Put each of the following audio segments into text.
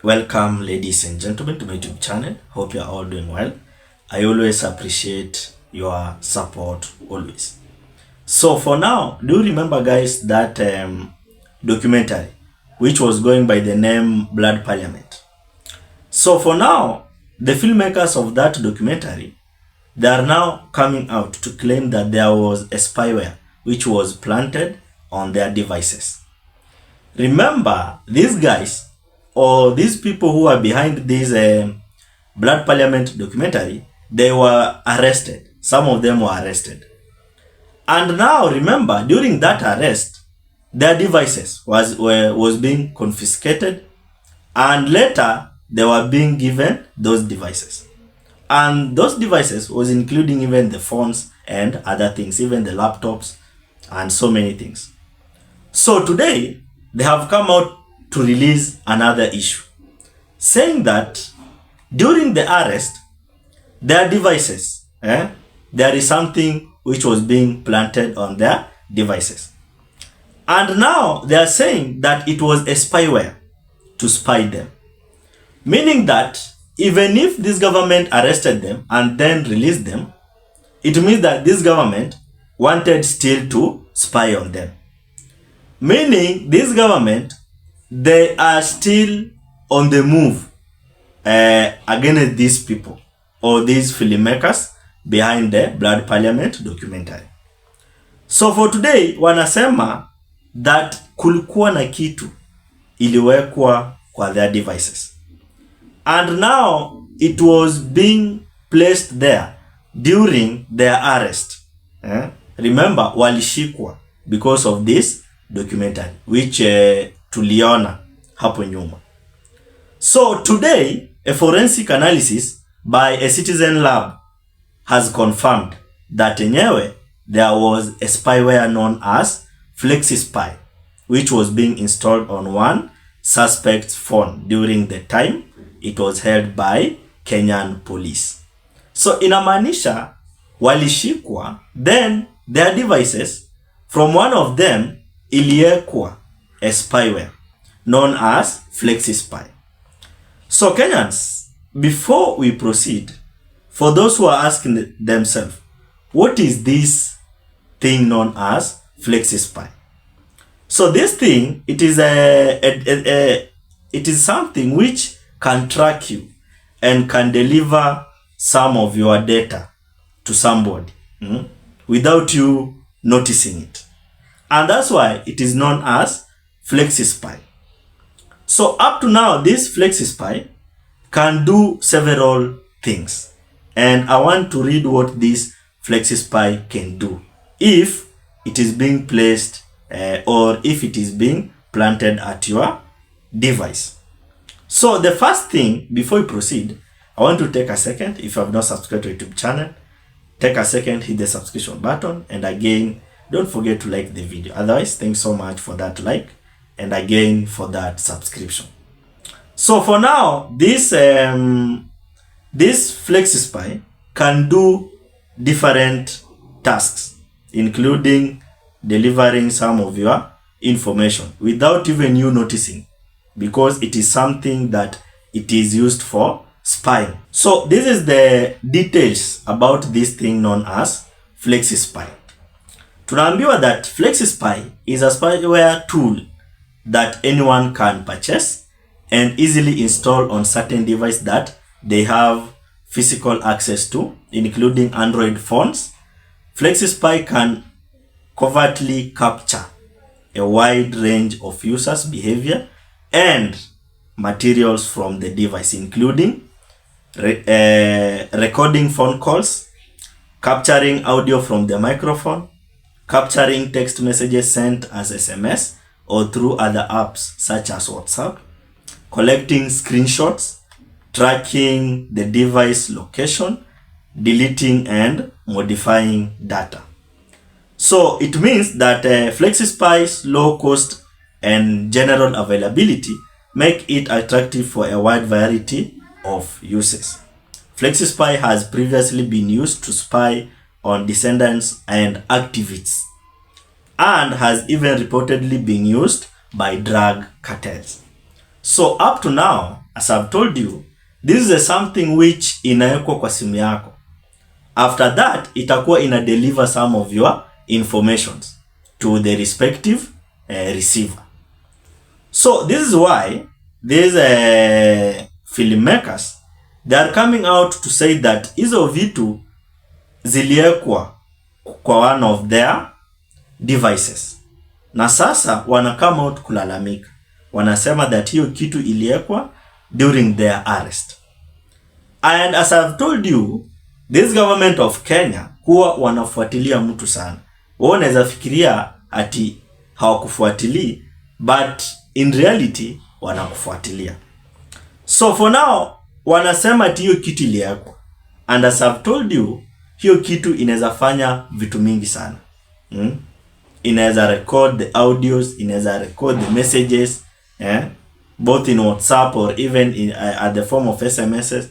Welcome, ladies and gentlemen, to my YouTube channel. Hope you are all doing well. I always appreciate your support, always. So for now, do you remember, guys, that documentary which was going by the name Blood Parliament? So for now, the filmmakers of that documentary, they are now coming out to claim that there was a spyware which was planted on their devices. Remember, these guys or these people who are behind this Blood Parliament documentary, they were arrested. Some of them were arrested. And now remember, during that arrest, their devices was being confiscated, and later they were being given those devices. And those devices was including even the phones and other things, even the laptops and so many things. So today, they have come out to release another issue, saying that during the arrest, their devices, there is something which was being planted on their devices. And now they are saying that it was a spyware to spy them. Meaning that even if this government arrested them and then released them, it means that this government wanted still to spy on them. Meaning this government, they are still on the move against these people or these filmmakers behind the Blood Parliament documentary. So for today, wanasema that kulikuwa na kitu iliwekwa kwa their devices. And now it was being placed there during their arrest. Remember, walishikwa because of this documentary which tuliona hapo nyuma. So today, a forensic analysis by a citizen lab has confirmed that enyewe there was a spyware known as FlexiSpy, which was being installed on one suspect's phone during the time it was held by Kenyan police. So inamaanisha walishikwa, then their devices, from one of them iliekwa a spyware known as FlexiSpy. So Kenyans, before we proceed, for those who are asking themselves, what is this thing known as FlexiSpy? So this thing, it is something which can track you and can deliver some of your data to somebody without you noticing it. And that's why it is known as FlexiSpy. So up to now, this FlexiSpy can do several things. And I want to read what this FlexiSpy can do if it is being placed or if it is being planted at your device. So the first thing, before we proceed, I want to take a second. If you have not subscribed to YouTube channel, take a second, hit the subscription button, and again, don't forget to like the video. Otherwise, thanks so much for that like, and again for that subscription. So for now, this FlexiSpy can do different tasks, including delivering some of your information without even you noticing, because it is something that it is used for spying. So this is the details about this thing known as FlexiSpy. Tunaambiwa that FlexiSpy is a spyware tool that anyone can purchase and easily install on certain devices that they have physical access to, including Android phones. FlexiSpy can covertly capture a wide range of users' behavior and materials from the device, including recording phone calls, capturing audio from the microphone, capturing text messages sent as SMS or through other apps such as WhatsApp, collecting screenshots, tracking the device location, deleting and modifying data. So it means that FlexiSpy's low cost and general availability make it attractive for a wide variety of uses. FlexiSpy has previously been used to spy on dissidents and activists, and has even reportedly been used by drug cartels. So up to now, as I've told you, this is something which inawekwa kwa simu yako. After that, itakuwa ina deliver some of your informations to the respective receiver. So this is why these filmmakers, they are coming out to say that hizo vitu ziliekwa kwa one of their devices. Na sasa wana come out kulalamika. Wanasema that hiyo kitu iliekwa during their arrest. And as I've told you, this government of Kenya huwa wanafuatilia mtu sana. Wao unaweza fikiria ati hawakufuatilii, but in reality wanakufuatilia. So for now wanasema ati hiyo kitu iliekwa. And as I've told you, hiyo kitu inaweza fanya vitu mingi sana. Inaweza record the audios, inaweza record the messages, both in WhatsApp or even in at the form of SMSs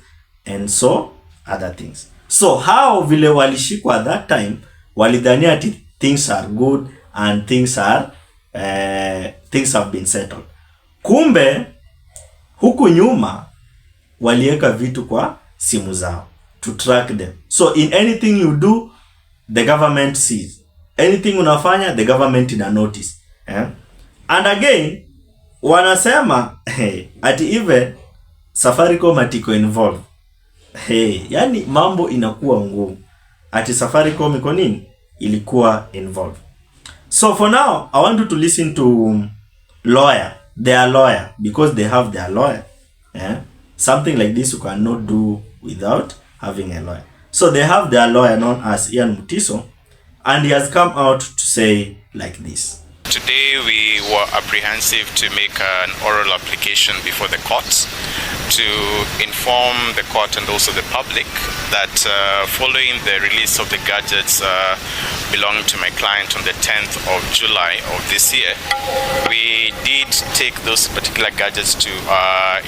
and so other things. So how vile walishikwa at that time, walidhania ati things are good and things have been settled. Kumbe huku nyuma walieka vitu kwa simu zao to track them. So in anything you do, the government sees. Anything unafanya, the government ina notice. And again, wanasema ati even Safaricom atiko involved. Yani mambo inakuwa ngumu. Ati Safaricom iko nini? Ilikuwa involved. So for now, I want you to listen to their lawyer, because they have their lawyer. Something like this you cannot do without having a lawyer. So they have their lawyer known as Ian Mutiso, and he has come out to say like this. Today we were apprehensive to make an oral application before the court to inform the court and also the public that following the release of the gadgets belonging to my client on the 10th of July of this year, we did take those particular gadgets to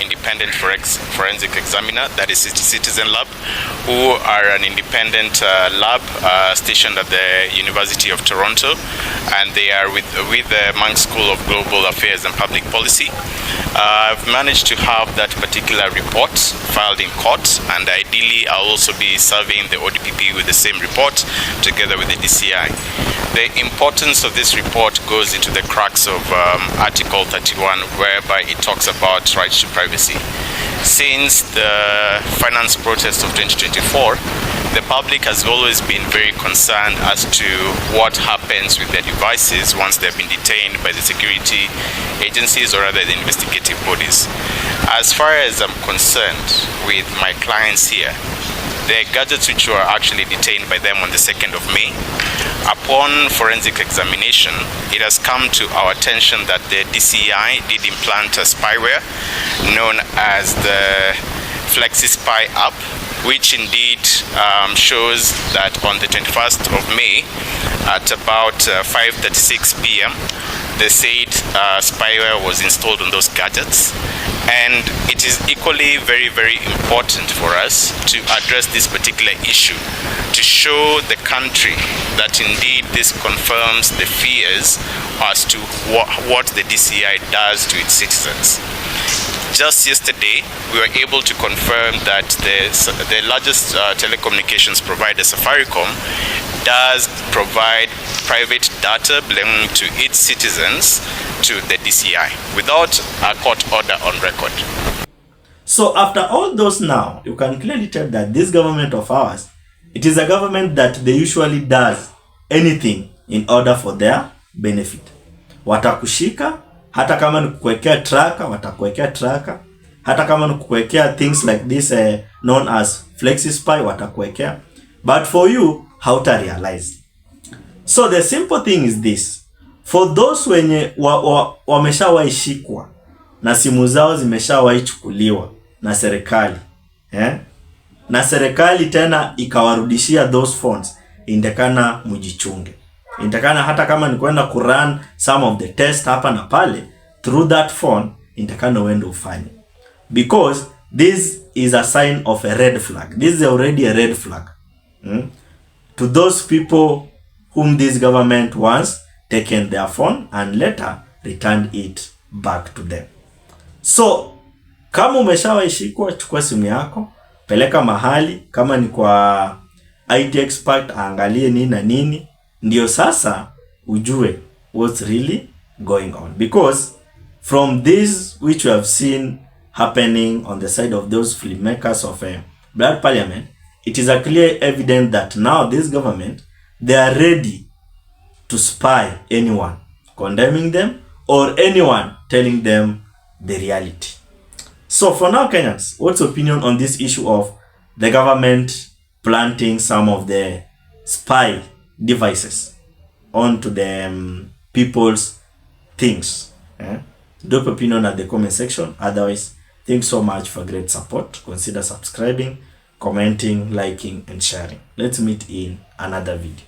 independent forensic examiner, that is Citizen Lab, who are an independent lab stationed at the University of Toronto, and they are with the Manx School of Global Affairs and Public Policy. I've managed to have that particular report filed in court, and ideally I'll also be serving the ODPP with the same report together with the DCI. The importance of this report goes into the crux of Article 31, whereby it talks about rights to privacy. Since the finance protest of 2024, the public has always been very concerned as to what happens with their devices once they've been detained by the security agencies or rather the investigative bodies. As far as I'm concerned with my clients here, the gadgets which were actually detained by them on the 2nd of May, upon forensic examination, it has come to our attention that the DCI did implant a spyware known as the FlexiSpy app, which indeed shows that on the 21st of May at about 5:36 p.m. the said spyware was installed on those gadgets. And it is equally very, very important for us to address this particular issue, to show the country that indeed this confirms the fears as to what the DCI does to its citizens. Just yesterday, we were able to confirm that the largest telecommunications provider, Safaricom, does provide private data belonging to its citizens to the DCI without a court order on record. So after all those now, you can clearly tell that this government of ours, it is a government that they usually does anything in order for their benefit. Watakushika, hata kama ni kukuwekea tracker, watakuwekea tracker. Hata kama ni kukuwekea things like this known as FlexiSpy, watakuwekea. But for you, hauta realize. So the simple thing is this. For those wenye wameshawaishikwa na simu zao zimeshawaichukuliwa na serikali, na serikali tena ikawarudishia those phones, indekana mujichunge. Indekana hata kama ni kwenda kurun some of the tests hapa na pale through that phone, indekana uende ufanye. Because this is a sign of a red flag. This is already a red flag. To those people whom this government once taken their phone and later returned it back to them. So Kama umeshawaishikwa, chukua simu yako, peleka mahali, kama ni kwa IT expert aangalie nini na nini, ndio sasa ujue what's really going on. Because from this which we have seen happening on the side of those filmmakers of Blood Parliament, it is a clear evidence that now this government, they are ready to spy anyone condemning them or anyone telling them the reality. So for now, Kenyans, what's your opinion on this issue of the government planting some of the spy devices onto the people's things? Drop opinion at the comment section. Otherwise, thanks so much for great support. Consider subscribing, commenting, liking, and sharing. Let's meet in another video.